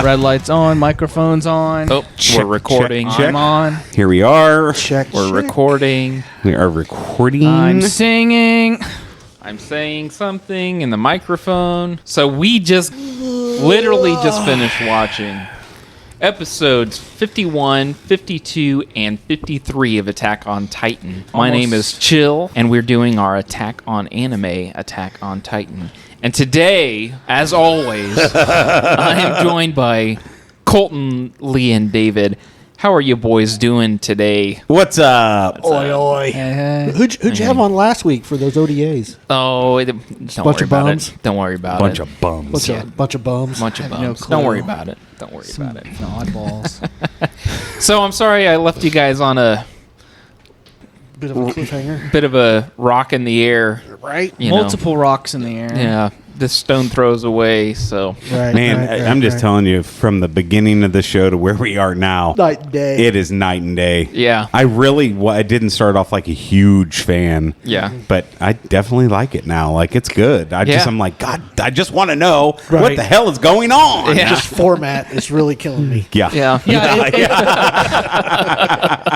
Red light's on, microphone's on. Oh, we're recording. I'm on. Here we are. We're recording. We are recording. I'm singing. I'm saying something in the microphone. So we literally just finished watching episodes 51, 52, and 53 of Attack on Titan. My name is Chill, and we're doing our Attack on Anime Attack on Titan. And today, as always, I am joined by Colton, Lee, and David. How are you boys doing today? What's up? Oi, oi. Who'd you have on last week for those ODAs? Oh, don't Bunch worry of about bums? it. Don't worry about Bunch it. of bums. Bunch of bums. Bunch of no bums. clue. Don't worry about it. Don't worry about it. Oddballs. So I'm sorry I left you guys on a Bit of a cliffhanger. bit of a rock in the air. Right? You know. Multiple rocks in the air. Yeah, this stone throws away, so... Right. Man, I'm just telling you, from the beginning of the show to where we are now, Night and day. it is night and day. Yeah. I didn't start off like a huge fan. Yeah. But I definitely like it now. Like, it's good. I'm like, God, I just want to know what Right. the hell is going on. Yeah. This format is really killing me. Yeah. Yeah.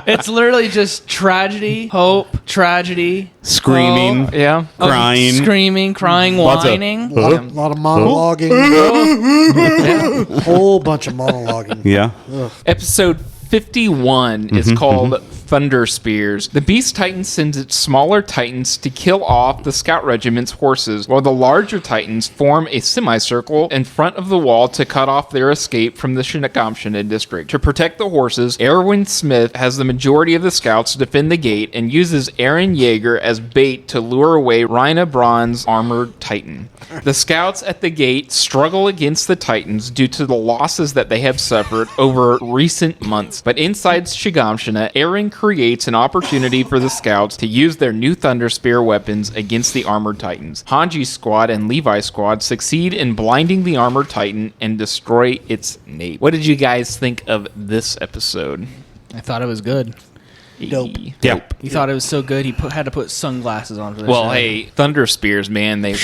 It's literally just tragedy, hope, tragedy, Screaming. hope, Yeah. Crying. screaming, crying, Lots of- whining. A lot of monologuing. Whole bunch of monologuing. Yeah. Episode 51 is called Thunder Spears. The Beast Titan sends its smaller titans to kill off the Scout Regiment's horses, while the larger titans form a semicircle in front of the wall to cut off their escape from the Shiganshina District. To protect the horses, Erwin Smith has the majority of the scouts defend the gate and uses Eren Jaeger as bait to lure away Rhina Braun's armored titan. The scouts at the gate struggle against the titans due to the losses that they have suffered over recent months. But inside Shiganshina, Eren creates an opportunity for the scouts to use their new Thunder Spear weapons against the armored titans. Hanji's squad and Levi's squad succeed in blinding the armored titan and destroy its nape. What did you guys think of this episode? I thought it was good. Dope. Yep. He thought it was so good, he had to put sunglasses on for this Well, show. hey, Thunder Spears, man, they...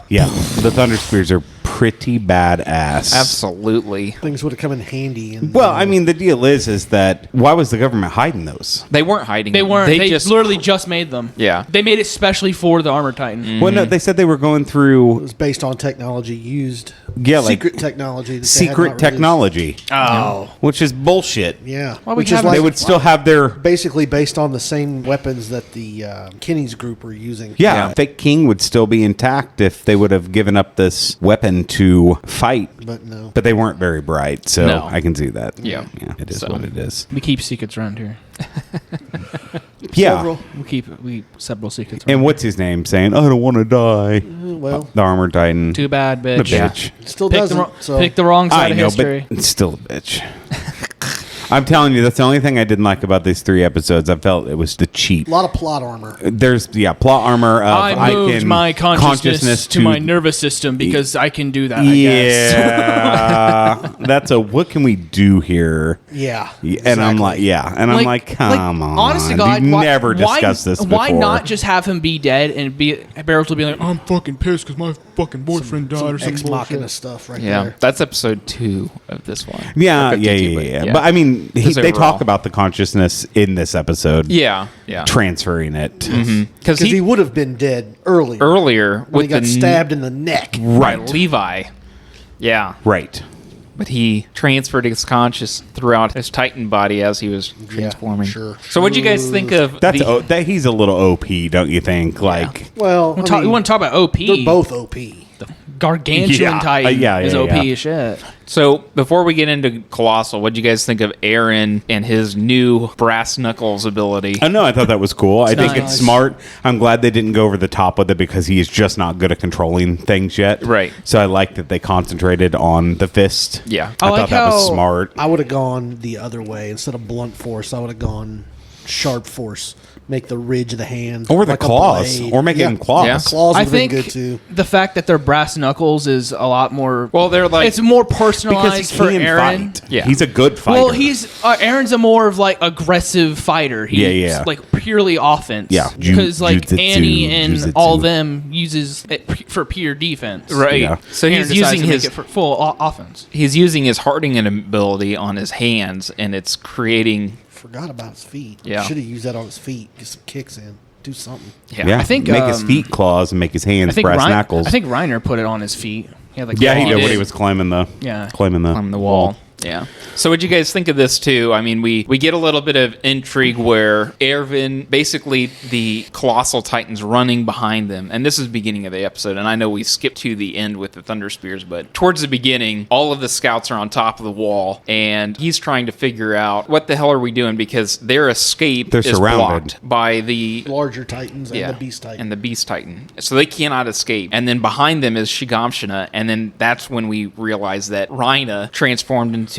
Yeah. The Thunder Spears are pretty badass. Absolutely. Things would have come in handy. Well, I mean, the deal is that why was the government hiding those? They weren't hiding They them. weren't. They just... literally just made them. Yeah. They made it specially for the Armored Titan. Well, no, they said they were going it through was based on technology used. Yeah, like secret technology. That they had not secret released. technology, Oh. which is bullshit. Yeah. Why we Which is have- like They would still have their basically based on the same weapons that the Kinney's group were using. yeah. Fake King would still be intact if they would have given up this weapon to fight. But no. But they weren't very bright, so No. I can see that. Yeah. It is So- what it is. We keep secrets around here. Yeah. Several. We several secrets. And around what's his name saying? I don't want to die. Well, The Armored Titan. here. Too bad, The bitch. bitch. still Pick doesn't. pick the wrong I side know, of history. but it's still a bitch. I'm telling you, that's the only thing I didn't like about these 3 episodes. I felt it was the cheat. a lot of plot armor. There's plot armor of I moved can my consciousness to my nervous system because I can do that, I guess. Yeah, that's what can we do here? Yeah. And I'm like, exactly. I'm like, come on. Honest to God, We've never discussed this before. Why not just have him be dead and Barrett will be like, I'm fucking pissed because my fucking boyfriend died or Some something. Ex Machina stuff right Yeah, there. that's episode 2 of this one. Yeah, Or 52, yeah. But I mean, Just they overall. talk about the consciousness in this episode. Yeah. Transferring it. Because Because he would have been dead earlier. earlier when with he got the stabbed in the neck. by Right. Levi. Yeah. Right. But he transferred his conscious throughout his Titan body as he was transforming. sure. So what do you guys think of That he's a little OP, don't you think? Like, Well, We want to talk about OP. they're both OP. Gargantuan Yeah. Titan Yeah, is yeah, OP yeah. as shit. So before we get into Colossal, what do you guys think of Eren and his new brass knuckles ability? oh no, I thought that was cool. I think nice. it's smart. I'm glad they didn't go over the top with it because he is just not good at controlling things yet. Right. So I like that they concentrated on the fist. Yeah. I like thought that was how- smart. I would have gone the other way. Instead of blunt force, I would have gone sharp force. make the ridge of the hand. Or the like a claws. blade. Or make it in claws. Yeah. Claws I would have been think good too. the fact that they're brass knuckles is a lot more. Well, they're like it's more Because personalized he for can Eren. fight. Yeah. He's a good fighter. Well, he's Eren's a more of like aggressive fighter. He's Yeah. like purely offense. Yeah. because like Jujutsu, Annie and jujutsu. all them uses it for pure defense. right. Yeah. So Eren he's decides using to make his it for full offense. he's using his hardening ability on his hands, and it's creating. Forgot about his feet. Yeah. Should have used that on his feet. Get some kicks in. Do something. Yeah, I think, make his feet claws and make his hands I think brass knuckles. I think Reiner put it on his feet. He had, like, yeah, he claws. did when he was climbing the on the wall. Yeah. So what'd you guys think of this too? I mean, we get a little bit of intrigue where Erwin, basically the Colossal Titan's running behind them. And this is the beginning of the episode. And I know we skipped to the end with the Thunder Spears, but towards the beginning, all of the scouts are on top of the wall. And he's trying to figure out what the hell are we doing, because their escape They're is surrounded. blocked by the Larger Titans and the Beast Titan. and the Beast Titan. So they cannot escape. And then behind them is Shiganshina, and then that's when we realize that Reina transformed into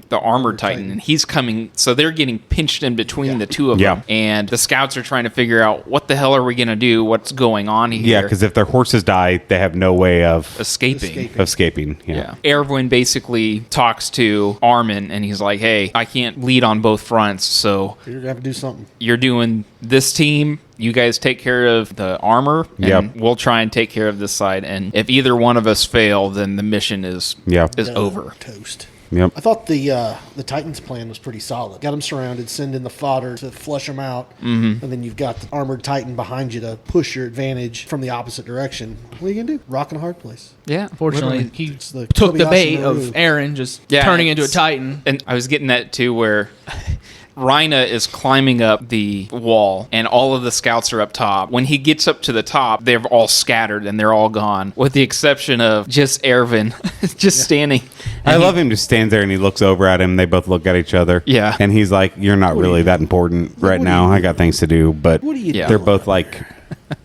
the Armored Titan, and he's coming. So they're getting pinched in between the two of them. And the scouts are trying to figure out, what the hell are we going to do? What's going on here? Yeah, because if their horses die, they have no way of escaping. escaping. Yeah. Erwin basically talks to Armin, and he's like, hey, I can't lead on both fronts, so You're going to have to do something. you're doing this team. You guys take care of the armor, and we'll try and take care of this side. And if either one of us fail, then the mission is over. Toast. Yep. I thought the Titans plan was pretty solid. Got them surrounded, send in the fodder to flush them out, and then you've got the armored Titan behind you to push your advantage from the opposite direction. What are you gonna do? Rock in a hard place. Yeah. Fortunately, he It's the took the Kobayashi bait Maru. of Eren just Yeah, turning into a it's- Titan. And I was getting that too, where Reina is climbing up the wall, and all of the scouts are up top. When he gets up to the top, they're all scattered and they're all gone, with the exception of just Erwin, just standing. I love him just stands there and he looks over at him. They both look at each other. Yeah. And he's like, you're not really that important right now. I got things to do. But What are you Yeah. they're doing? both like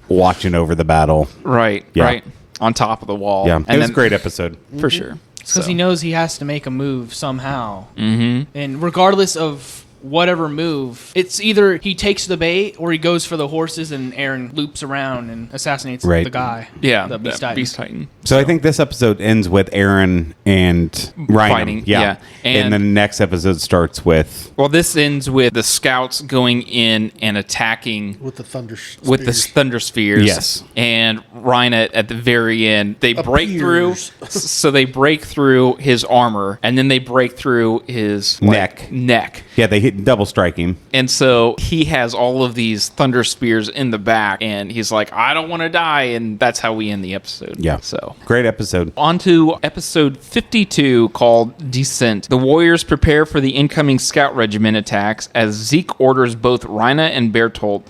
watching over the battle. Right, Yeah. right. On top of the wall. Yeah. And It was then- a great episode. For sure. Because So- he knows he has to make a move somehow. Mm-hmm. And regardless of whatever move, it's either he takes the bait or he goes for the horses and Eren loops around and assassinates Right. the guy. Yeah, The Beast that Titan. Beast Titan. So I think this episode ends with Eren and Ryan. Fighting, yeah. And then the next episode starts with Well, this ends with the scouts going in and attacking with the thunder with the spears. thunder spheres. Yes. And Reina at the very end, they break through. Appears. So they break through his armor, and then they break through his Neck. Neck. yeah, they hit double strike him. And so he has all of these thunder spears in the back, and he's like, I don't want to die. And that's how we end the episode. Yeah. So Great episode. on to episode 52 called Descent. The warriors prepare for the incoming scout regiment attacks as Zeke orders both Reina and Bertolt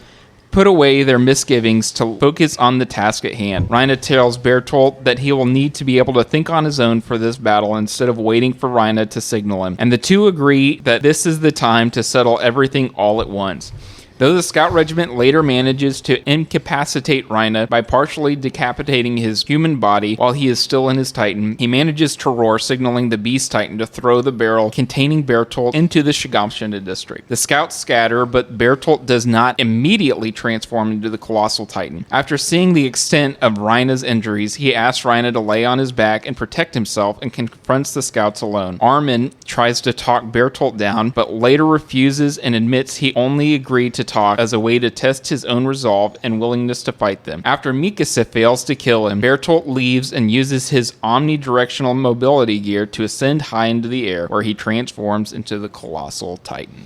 put away their misgivings to focus on the task at hand. Reina tells Bertolt that he will need to be able to think on his own for this battle instead of waiting for Reina to signal him. And the two agree that this is the time to settle everything all at once. Though the scout regiment later manages to incapacitate Reina by partially decapitating his human body while he is still in his Titan, he manages to roar, signaling the Beast Titan to throw the barrel containing Bertolt into the Shiganshina District. The scouts scatter, but Bertolt does not immediately transform into the Colossal Titan. After seeing the extent of Reina's injuries, he asks Reina to lay on his back and protect himself and confronts the scouts alone. Armin tries to talk Bertolt down, but later refuses and admits he only agreed to talk as a way to test his own resolve and willingness to fight them. After Mikasa fails to kill him, Bertolt leaves and uses his omnidirectional mobility gear to ascend high into the air, where he transforms into the Colossal Titan.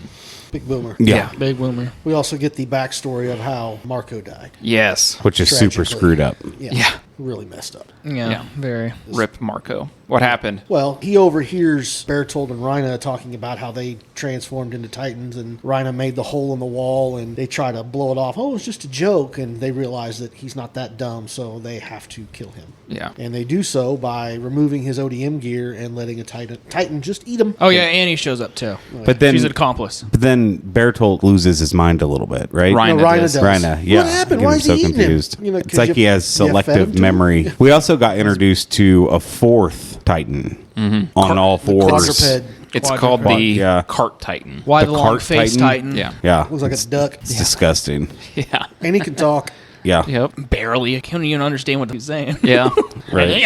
Big boomer. Yeah. Big Woomer. We also get the backstory of how Marco died. Yes. Which is super Tragically. screwed up. Yeah. Really messed up. Yeah, very. Rip Marco. What happened? Well, he overhears Bertolt and Reina talking about how they transformed into Titans, and Reina made the hole in the wall, and they try to blow it off. Oh, it was just a joke, and they realize that he's not that dumb, so they have to kill him. Yeah. And they do so by removing his ODM gear and letting a Titan just eat him. Oh, yeah, Annie shows up too. But then She's an accomplice. But then Bertolt loses his mind a little bit, right? Reina No, Reina does. does. Reina, yeah. What happened? I get Why him is he eating him? You know, it's 'cause like you- he has you fed him selective to him? memory. We also got introduced to a fourth Titan on all fours. Quadruped. It's called the Yeah. Cart Titan. Why The the long cart face titan? Titan? Yeah. Yeah. Looks like a duck. It's disgusting. Yeah. And he can talk. Yeah. Yep. Barely. I can't even understand what he's saying. Yeah. Right.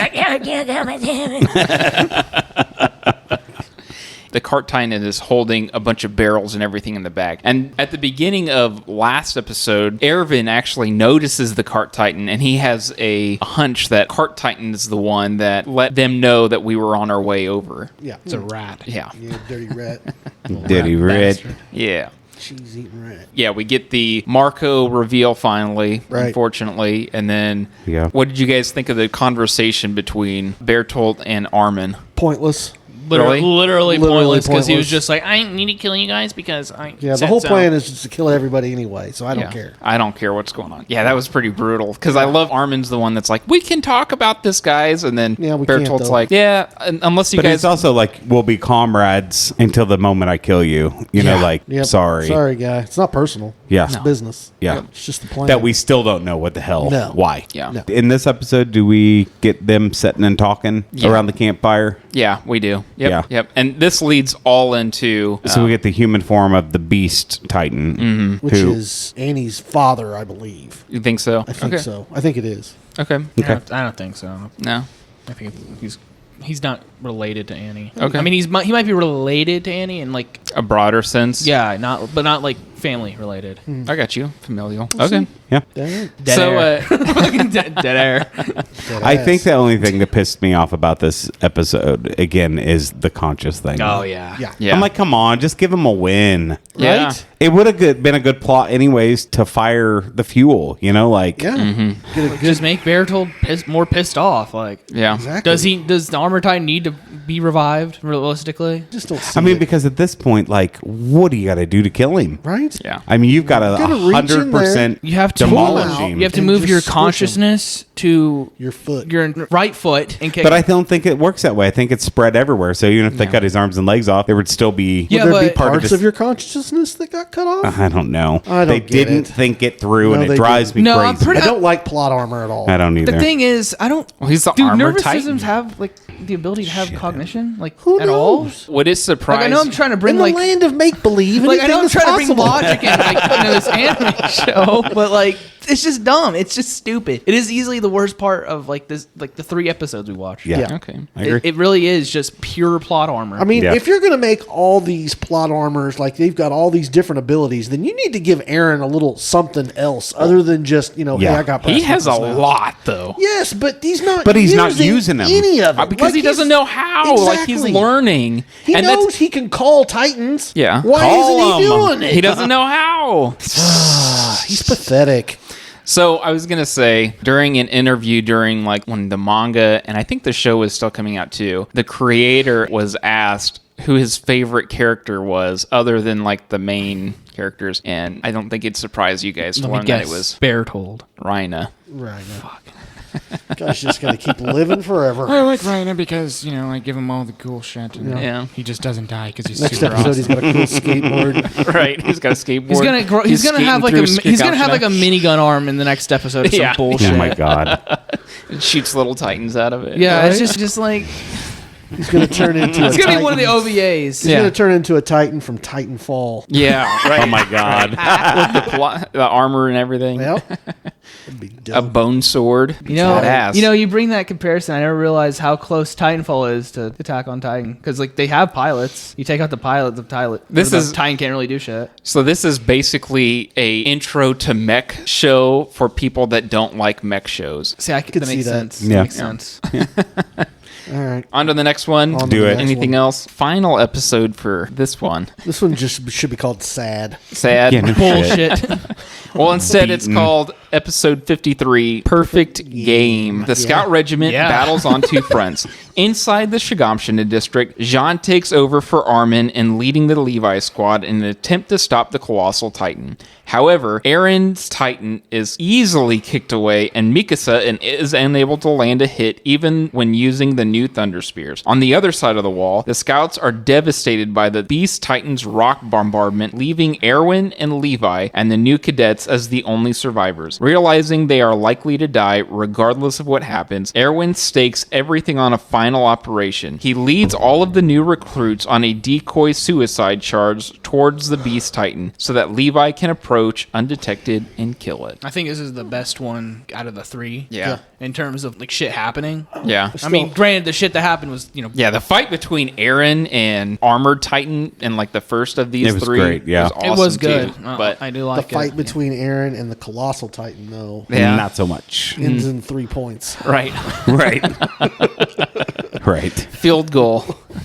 The Cart Titan is holding a bunch of barrels and everything in the back. And at the beginning of last episode, Erwin actually notices the Cart Titan, and he has a hunch that Cart Titan is the one that let them know that we were on our way over. Yeah. It's a rat. Yeah. Yeah, dirty rat. Dirty red. Yeah. Cheese eating rat. Yeah, we get the Marco reveal finally, Right. unfortunately. And then, Yeah. what did you guys think of the conversation between Bertolt and Armin? Pointless. Really? Literally Literally pointless because he was pointless. just like, I need to kill you guys because I. Yeah, the said whole so." plan is just to kill everybody anyway, so I don't Yeah. care. I don't care what's going on. Yeah, that was pretty brutal. Because I love Armin's the one that's like, we can talk about this, guys. And then Yeah, we can't, Bertolt's though. like, yeah, unless you But guys. it's also like, we'll be comrades until the moment I kill you. You know, like, Yep. sorry. Sorry, guy. It's not personal. Yeah. It's business. Yeah. It's just the plan. That we still don't know what the hell. No. Why. Yeah. No. In this episode, do we get them sitting and talking Yeah. around the campfire? Yeah, we do. Yep. Yeah. Yep. And this leads all into. So we get the human form of the Beast Titan. Which is Annie's father, I believe. You think so? I think Okay. so. I think it is. Okay. I don't think so. No. I think he's not related to Annie. Okay. I mean, he might be related to Annie in like A broader sense. yeah, not like family related. I got you. Familial. Okay. Yeah. Dang. Dead So, air. Fucking dead air. I think the only thing that pissed me off about this episode, again, is the conscious thing. Oh yeah. Yeah. Yeah. I'm like, come on, just give him a win. Yeah. Right? It would have been a good plot, anyways, to fire the fuel. You know, like, Yeah. Mm-hmm. Get a Just make Bertold more pissed off. Like, Yeah. Exactly. does the Armor Titan need to be revived realistically? Just don't see I mean, it. because at this point, like, what do you got to do to kill him? Right? Yeah. I mean, you've got to gotta reach in 100% You have to demolish pull out. him. You have to And move just your squish 'em. consciousness to Your foot. your right foot and kick. But I don't think it works that way. I think it's spread everywhere. So even if they cut his arms and legs off, there would still be. Yeah, Would there be but- part of parts this- of your consciousness that got cut off? I don't know. I don't they get didn't it. think it through, No, and they it drives me No, crazy. I'm pretty- I don't like plot armor at all. I don't either. the thing is, I don't. Well, he's the do Armor nervous Titan. systems have like the ability to have cognition, like Who at all? knows? Would it surprise? Like I know I'm trying to In bring the like land of make believe, like I know I'm anything is trying to bring possible. logic into like into this anime show, but like it's just dumb. It's just stupid. It is easily the worst part of like this, like the 3 episodes we watched. Yeah. Yeah. Okay. I agree. It really is just pure plot armor. I mean, Yeah. if you're going to make all these plot armors, like they've got all these different abilities, then you need to give Eren a little something else other than just, Yeah. hey, I got He brass has a knuckles now. lot though. Yes, but he's not. But he's not using them. any of it Because Like, he doesn't he's- know how. Like he's Exactly. learning. He and knows he can call Titans. Yeah. Why Call isn't he 'em. doing it? He doesn't know how. He's pathetic. So I was gonna say during an interview during like when the manga and I think the show was still coming out too, the creator was asked who his favorite character was other than like the main characters, and I don't think it'd surprise you guys to Let me learn that guess. it was Bertold. Rhina. Right. Fuck. Guy's just going to keep living forever. I like Rhina because, I give him all the cool shit. And Yeah. he just doesn't die because he's Next super episode, awesome. he's got a cool skateboard. Right, he's got a skateboard. He's gonna grow, he's gonna have like a he's gonna have like a minigun arm in the next episode. Or some Yeah. bullshit. Oh my god. shoots little titans out of it. Yeah, it's Right? just like He's going to turn into a it's gonna Titan. be one of the OVAs. He's going to turn into a Titan from Titanfall. Yeah, right. Oh my god. the armor and everything. Yep. That'd be A dope. bone sword. Badass. You bring that comparison. I never realized how close Titanfall is to Attack on Titan because like they have pilots. You take out the pilot, the Titan can't really do shit. So this is basically a intro to mech show for people that don't like mech shows. See, Could that see makes that. sense. Yeah. That makes sense. All right. On to the next one. On to Do the it. next Anything one. else? Final episode for this one. This one just should be called Sad. Sad. Yeah, no shit. Bullshit. Well, instead it's Beaten. called episode 53, Perfect Game. The Scout Regiment Yeah. battles on 2 fronts. Inside the Shiganshina District, Jean takes over for Armin and leading the Levi squad in an attempt to stop the Colossal Titan. However, Eren's Titan is easily kicked away and Mikasa is unable to land a hit even when using the new Thunder Spears. On the other side of the wall, the scouts are devastated by the Beast Titan's rock bombardment, leaving Erwin and Levi and the new cadets as the only survivors. Realizing they are likely to die regardless of what happens, Erwin stakes everything on a final final operation. He leads all of the new recruits on a decoy suicide charge towards the Beast Titan so that Levi can approach undetected and kill it. I think this is the best one out of the 3. Yeah. In terms of like shit happening. Yeah. I mean, granted, the shit that happened was, Yeah, the fight between Eren and Armored Titan in like the first of these It was 3 great, yeah. was awesome it was good. too. But I do The like fight it. between Eren and the Colossal Titan, though, yeah. Not so much. ends in 3 points. Right. Right. Right. Field goal.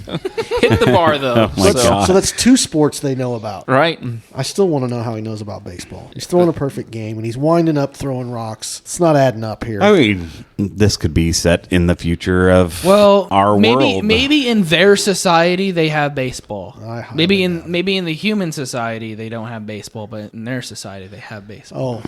Hit the bar though. Oh my God. So that's 2 sports they know about. Right. I still want to know how he knows about baseball. He's throwing a perfect game, and he's winding up throwing rocks. It's not adding up here. I mean, this could be set in the future of our world. Maybe in their society they have baseball. I highly Maybe doubt in the human society they don't have baseball, but in their society they have baseball.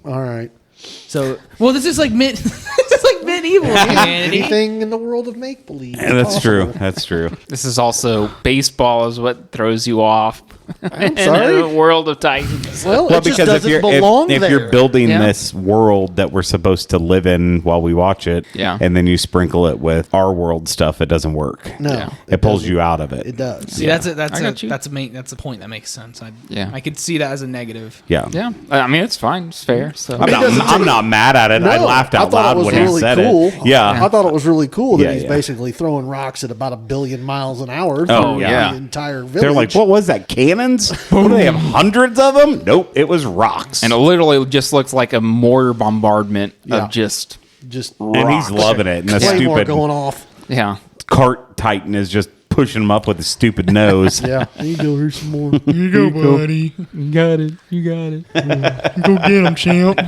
Oh, all right. So, well, this is like this is like medieval humanity. Anything in the world of make believe. Yeah, that's true. That's true. This is also baseball is what throws you off. I'm in sorry. the world of Titans. Well, it just if doesn't you're belong if there. you're building Yeah. this world that we're supposed to live in while we watch it, Yeah. and then you sprinkle it with our world stuff, it doesn't work. No, Yeah. It pulls doesn't. you out of it. It does. See, that's a got you. that's a point that makes sense. Yeah. I could see that as a negative. Yeah. Yeah. I mean, it's fine. It's fair. So I'm not mad at it. I No, laughed I out thought loud it was when really he said cool. it. Yeah. I thought it was really cool that Yeah, he's yeah. basically throwing rocks at about 1 billion miles an hour through Oh, yeah. the entire village. They're like, what was that? Cannons? What do they have? Hundreds of them? Nope. It was rocks. and it literally just looks like a mortar bombardment Yeah. of just Just And he's rocks. loving it. And the Claymore stupid going off. yeah. cart titan is just pushing him up with his stupid nose. Yeah. There you go. Here's some more. Here you go, buddy. You got it. You got it. Go get him, champ.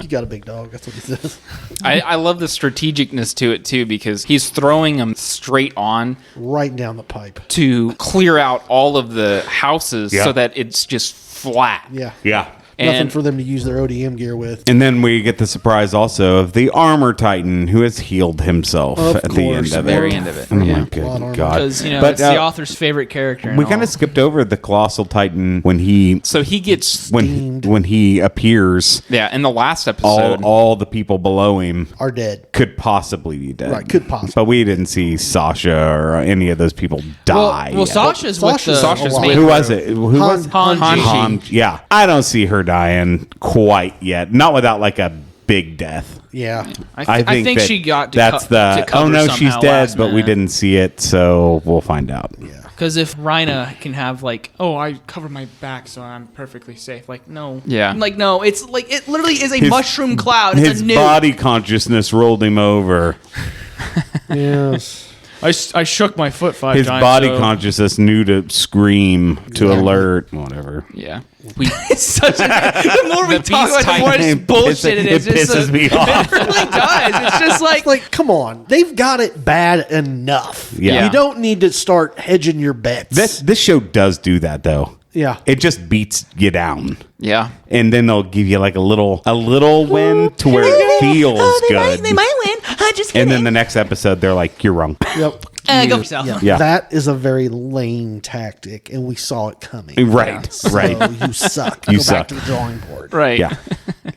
You got a big dog. That's what he says. I love the strategicness to it too because he's throwing them straight on Right down the pipe. to clear out all of the houses Yeah. so that it's just flat. Yeah. Yeah. Nothing And- for them to use their ODM gear with. And then we get the surprise also of the armor titan who has healed himself Of at the course. end of it. Very end of it. Oh Yeah. my good Blood armor. God. Because But, it's the author's favorite character. and we all. kind of skipped over the colossal titan when he So he gets when he appears. yeah, in the last episode. All the people below him Are dead. could possibly be dead. Right, could possibly. But we didn't see Sasha or any of those people die. Well, yet. Sasha's with the Sasha's alive. main- Who was it? Who was Hanji. Han. Yeah, I don't see her dying quite yet. Not without like a big death. Yeah. I think that she got to that's to cover oh no, somehow she's dead, last but we minute. didn't see it, so we'll find out. Yeah. Because if Rhina can have like, Oh, I covered my back, so I'm perfectly safe. Like, no, Yeah. like no, it's like it literally is a His- mushroom cloud. It's His a nuke. body consciousness rolled him over. Yes. I shook my foot 5 His times. body so- consciousness knew to scream to alert. Whatever. yeah. We It's such a, the more we The talk Beast about it, the more Titan it's bullshit it is. It It's pisses a- me off. It really does. It's just like, It's like, come on. They've got it bad enough. Yeah. You don't need to start hedging your bets. This show does do that though. Yeah. It just beats you down. yeah. And then they'll give you like a little win to where it feels good. they might win. Just And then the next episode, they're like, "You're wrong." Yep. go for yourself. Yeah. Yeah. That is a very lame tactic, and we saw it coming. Right, So right. you suck. You Go suck. back to the drawing board. Right. Yeah,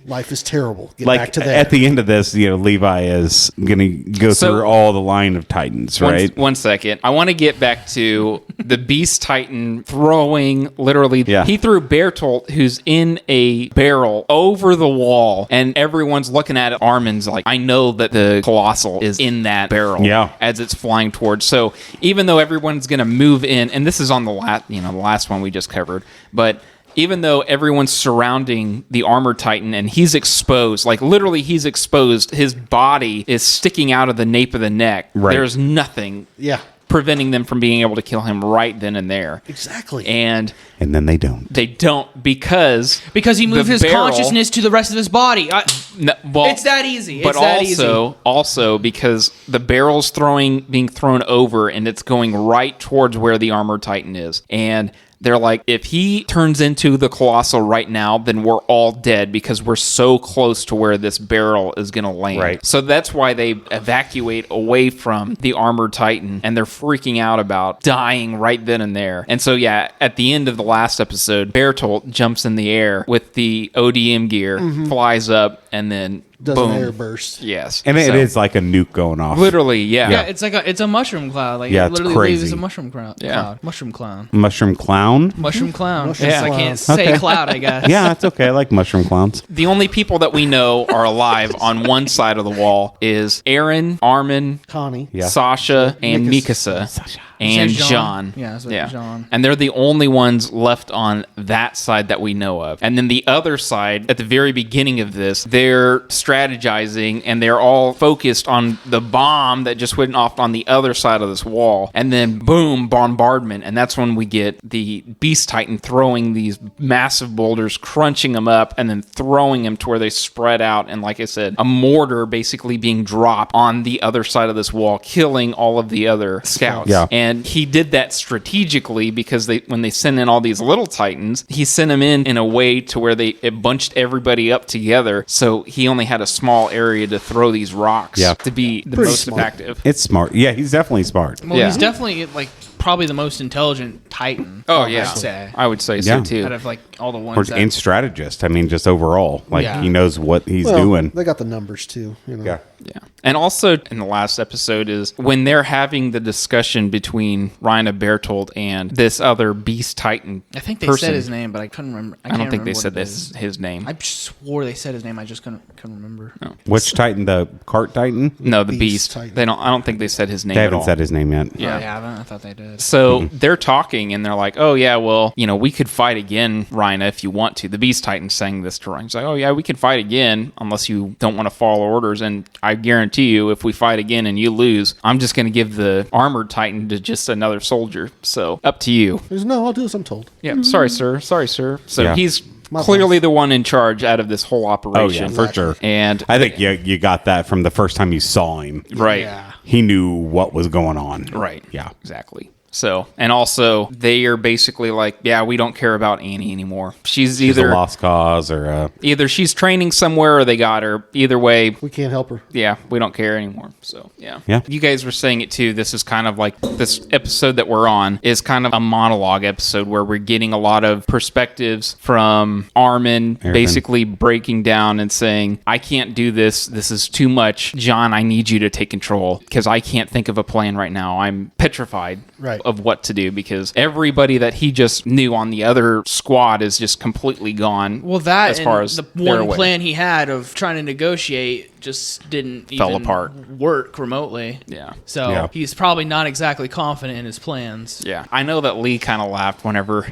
Life is terrible. Get like back to that. at the end of this, Levi is gonna go So- through all the line of Titans, right? One second. I want to get back to the Beast Titan throwing literally. Yeah. He threw Bertolt, who's in a barrel, over the wall, and everyone's looking at it. Armin's like, I know that the Colossal is in that barrel Yeah. as it's flying towards. So even though everyone's going to move in, and this is on the last one we just covered, but even though everyone's surrounding the armor titan and he's exposed, like literally he's exposed, his body is sticking out of the nape of the neck. Right. There's nothing yeah. preventing them from being able to kill him right then and there. Exactly. And And then they don't. they don't because Because he moved the his barrel- consciousness to the rest of his body. No, well, It's that easy. But It's that easy. also because the barrel's being thrown over and it's going right towards where the armor titan is. And they're like, if he turns into the Colossal right now, then we're all dead because we're so close to where this barrel is going to land. Right. So that's why they evacuate away from the armored titan and they're freaking out about dying right then and there. And so, yeah, at the end of the last episode, Bertolt jumps in the air with the ODM gear, flies up, and then does boom. an air burst. Yes. And it So, is like a nuke going off. literally, yeah. Yeah, it's like it's a mushroom cloud. Like Yeah, it it's literally crazy. leaves a mushroom cloud. Yeah. Mushroom clown. Mushroom clown? Mushroom clown. Mushroom Yes, I clown. can't say cloud, I guess. Yeah, it's okay. I like mushroom clowns. The only people that we know are alive on one side of the wall is Eren, Armin, Connie. Yeah. Sasha, and Mikasa. Mikasa. And Say John. Yeah, that's what John. And they're the only ones left on that side that we know of. And then the other side, at the very beginning of this, they're strategizing and they're all focused on the bomb that just went off on the other side of this wall. And then, boom, bombardment. And that's when we get the Beast Titan throwing these massive boulders, crunching them up, and then throwing them to where they spread out. And like I said, a mortar basically being dropped on the other side of this wall, killing all of the other scouts. Yeah. And he did that strategically because when they sent in all these little Titans, he sent them in a way to where it bunched everybody up together. So he only had a small area to throw these rocks to be the most smart. effective. It's smart. Yeah, he's definitely smart. Well, Yeah. he's definitely like probably the most intelligent Titan. Oh, yeah. I'd say. I would say Yeah. so too. Out of like all the Or, ones and strategist. I mean, just overall. Like, Yeah. he knows what he's Well, doing. they got the numbers too. You know. Yeah. Yeah. And also in the last episode is when they're having the discussion between Rhina Bertold and this other Beast Titan I think they person. said his name, but I couldn't remember. I don't can't think they remember said what it is. his name. I swore they said his name. I just couldn't remember. No. Which Titan? The cart Titan? No, the Beast Beast. Titan. I don't think they said his name They at haven't all. said his name yet. Yeah, Yeah. I thought they did. So they're talking and they're like, oh, yeah, well, we could fight again, Rhina, if you want to. The Beast Titan's saying this to Rhina. He's like, oh, yeah, we can fight again unless you don't want to follow orders. And I guarantee you, if we fight again and you lose, I'm just going to give the armored Titan to just another soldier. So up to you. There's no, I'll do as I'm told. Yeah, sorry, sir. Sorry, sir. So Yeah. he's My clearly boss. the one in charge out of this whole Oh, operation. yeah, for sure. And I think you got that from the first time you saw him. right. Yeah. He knew what was going on. Right. Yeah. Exactly. So, and also they are basically like, yeah, we don't care about Annie anymore. She's Either either a lost cause or either she's training somewhere or they got her. Either way, We can't help her. yeah, we don't care anymore. So, yeah. Yeah. You guys were saying it too. This is kind of like this episode that we're on is kind of a monologue episode where we're getting a lot of perspectives from Armin Erwin. basically breaking down and saying, I can't do this. This is too much. John, I need you to take control because I can't think of a plan right now. I'm petrified Right. of what to do because everybody that he just knew on the other squad is just completely gone. Well, that as far as the they're one away. plan he had of trying to negotiate just didn't Fell even apart. work remotely. Yeah. So Yeah. he's probably not exactly confident in his plans. Yeah, I know that Lee kind of laughed whenever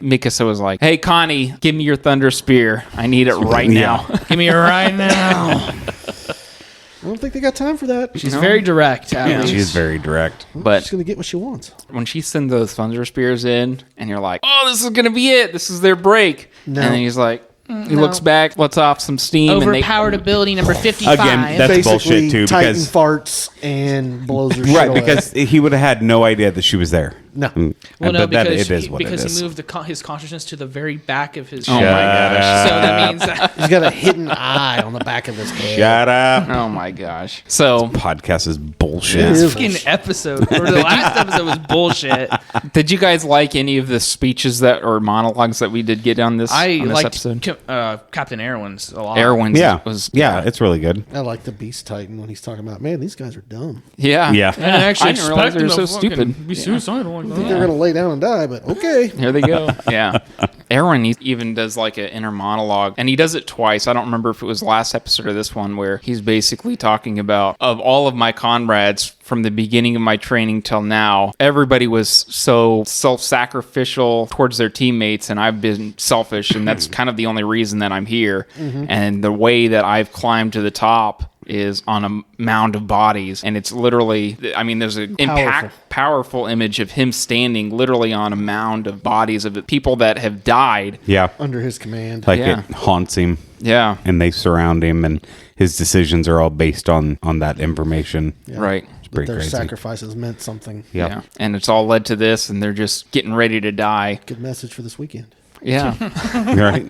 Mikasa was like, "Hey, Connie, give me your thunder spear. I need it right now." Give me it right now. I don't think they got time for that. She's very direct. At least. she is very direct. But She's gonna get what she wants. when she sends those thunder spears in, and you're like, "Oh, this is gonna be it. This is their break," No. and then he's like, he looks back, lets off some steam, Overpowered ability number 55. Again, that's Basically, bullshit too. Titan Because farts and blows her shit right, away. because he would have had no idea that she was there. No. Well, no, but that because, it is what it because is. he moved his consciousness to the very back of his Oh my gosh! So that means that He's got a hidden eye on the back of his head. Shut up. Oh my gosh! So, Podcast is bullshit. It is. fucking episode or the last episode was bullshit. did you guys like any of the speeches that or monologues that we did get on this? I on this liked episode? Captain Erwin's a lot. Erwin's Yeah. was yeah, it's really good. I like the Beast Titan when he's talking about, man, these guys are dumb. yeah Yeah. I didn't actually I didn't realize expect they were him to so fucking stupid. be suicidal like I think that. they're gonna lay down and die, but okay. Here they go. Yeah. Erwin even does like an inner monologue, and he does it twice. I don't remember if it was last episode or this one where he's basically talking about of all of my comrades from the beginning of my training till now, everybody was so self-sacrificial towards their teammates, and I've been selfish, and that's kind of the only reason that I'm here. And the way that I've climbed to the top is on a mound of bodies, and it's literally, I mean, there's an powerful image of him standing literally on a mound of bodies of the people that have died. Yeah. Under his command. Like Yeah. it haunts him Yeah. and they surround him and his decisions are all based on that information. Yeah. Right. It's That pretty their crazy. sacrifices meant something. Yep. Yeah. And it's all led to this, and they're just getting ready to die. Good message for this weekend. Yeah. Right?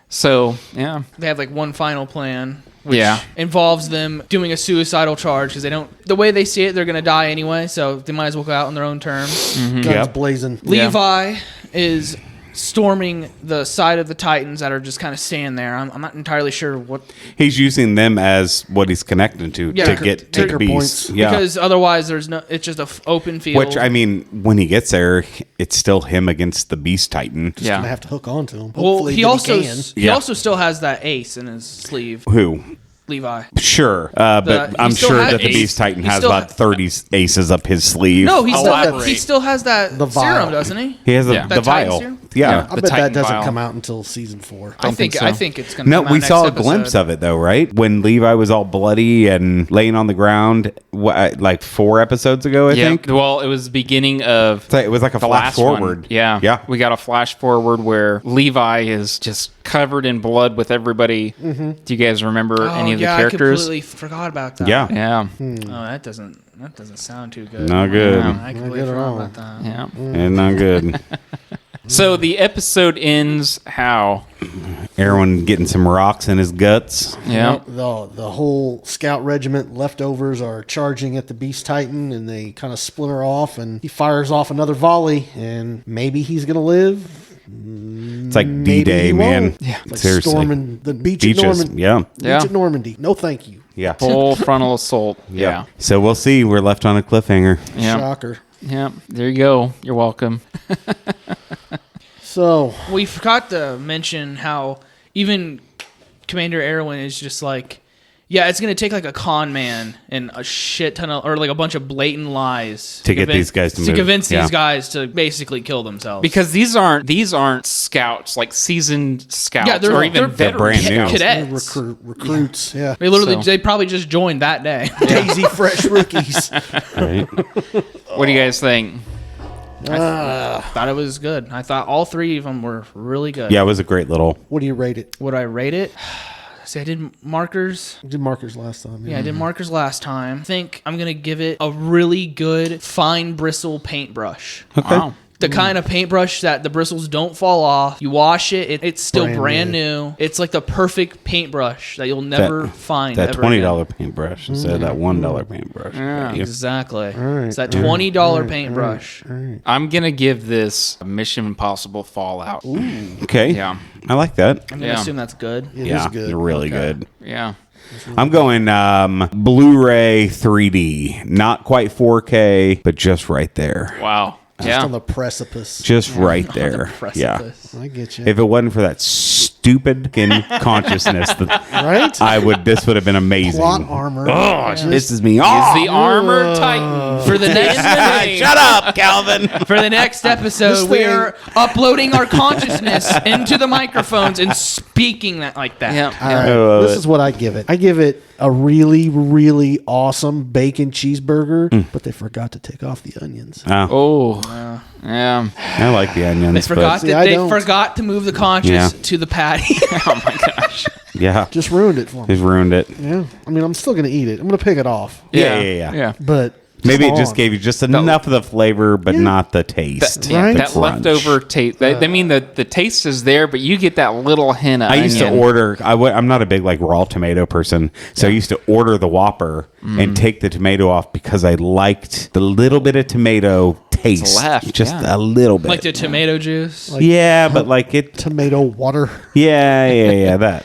So, yeah. They have like one final plan, which Yeah. involves them doing a suicidal charge because they don't. The way they see it, they're gonna die anyway, so they might as well go out on their own terms. Guns Yep. blazing. Levi is storming the side of the Titans that are just kind of standing there. I'm not entirely sure what. He's using them as what he's connecting to Yeah, get ticker to Beast. points. Yeah. Because otherwise, there's no. It's just an open field. Which, I mean, when he gets there, it's still him against the Beast Titan. Just gonna have to hook onto him. Well, Hopefully he that also can. he Yeah. also still has that ace in his sleeve, Who? Levi. Sure. But he I'm still sure has that the ace. Beast Titan He has still about 30 aces up his sleeve. No, he Elaborate. still has that The vial. serum, doesn't he? He has Yeah. the That Titan vial. serum? Yeah. I The bet Titan that doesn't vial. come out until season 4. I think it's gonna. No, come out we next saw a episode. glimpse of it though, right? When Levi was all bloody and laying on the ground, like 4 episodes ago, I think. Well, it was the beginning of So it was like a the flash last one. forward. Yeah. Yeah. We got a flash forward where Levi is just covered in blood with everybody. Do you guys remember any of the I characters? completely forgot about that. Yeah. Yeah. Oh, that doesn't sound too good. Not good. Yeah, I completely good at forgot all. about that. Yeah. And not good. So the episode ends how? Erwin getting some rocks in his guts. Yeah. The whole scout regiment leftovers are charging at the Beast Titan, and they kind of splinter off, and he fires off another volley, and maybe he's gonna live. It's like Maybe D-Day, he man. won't. Yeah. It's like Seriously. storming the beach Beaches. at Normandy. Yeah. Beach Yeah. at Normandy. No, thank you. Yeah. Full frontal assault. Yeah. So we'll see. We're left on a cliffhanger. Yeah. Shocker. Yeah. There you go. You're welcome. So We forgot to mention how even Commander Erwin is just like, yeah, it's going to take like a con man and a shit ton of, or like a bunch of blatant lies To get these guys to move. convince Yeah. these guys to basically kill themselves. Because these aren't scouts, like seasoned scouts, yeah, they're or even they're veteran brand new. scouts. cadets. recruits, yeah. They literally, So- they probably just joined that day. Daisy fresh rookies. Right. What do you guys think? Thought it was good. I thought all 3 of them were really good. Yeah, it was a great little. What do you rate it? Would I rate it? See, I did markers. You did markers last time. Yeah, I did markers last time. I think I'm going to give it a really good fine bristle paintbrush. Okay. Wow. The kind of paintbrush that the bristles don't fall off. You wash it, it's still Brand brand new. It's like the perfect paintbrush that you'll never find That ever $20 again. paintbrush instead of that $1 paintbrush. Yeah. Yeah. Exactly. right, It's that $20 paintbrush. I'm gonna give this a Mission Impossible Fallout. Okay. Yeah. I like that. I'm going to Yeah. assume that's good. It Yeah, is good. they're really good. Yeah. I'm going Blu-ray 3D, not quite 4K, but just right there. Wow. Just on the precipice. Just right there. Yeah. Precipice. I get you. If it wasn't for that stupid fucking consciousness, Right? this would have been amazing. Plot armor. Oh, it pisses me off. Is the Armored Titan For the next Shut up, Calvin. For the next episode, we are uploading our consciousness into the microphones and speaking that like that. Yeah. All right. love This it. is what I give it. I give it a really, really awesome bacon cheeseburger, but they forgot to take off the onions. Oh, Yeah. I like the onions. They forgot but- See, I they don't. forgot to move the conscious Yeah. to the patty. Oh my gosh. Yeah, Just ruined it for me. they've ruined it. Yeah. I mean, I'm still going to eat it. I'm going to pick it off. Yeah. But Maybe come it just on. gave you just enough of the flavor, but not the taste. Right? the That crunch. leftover taste. I mean, the taste is there, but you get that little hint of I used to onion. order. I'm not a big like raw tomato person, so I used to order the Whopper and take the tomato off because I liked the little bit of tomato taste, left, just yeah. a little bit. Like the tomato juice. yeah, but like it. Tomato water. Yeah, that.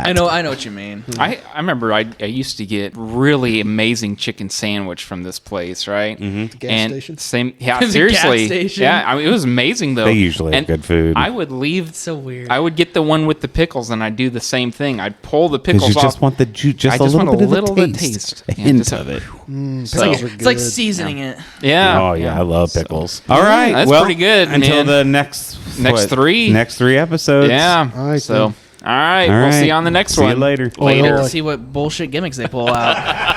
I know what you mean. I remember I used to get really amazing chicken sandwich from this place, right? Mm-hmm. Gas station? Same, yeah, It was a seriously, gas station? yeah. I mean, it was amazing though. They usually have good food. I would leave. It's so weird. I would get the one with the pickles, and I'd do the same thing. I'd pull the Because pickles you off. just want the juice, just I a just little want bit a little of bit the of taste, taste. a Yeah, hint just of it. Pickles are it's like good. seasoning it. Yeah. Oh yeah, I love pickles. All right, that's well, pretty good, until man. the next Next three. next 3 episodes. Yeah. All right, so, then. all right. All We'll see right. you on the next See one. you later. Later. See what bullshit gimmicks they pull out.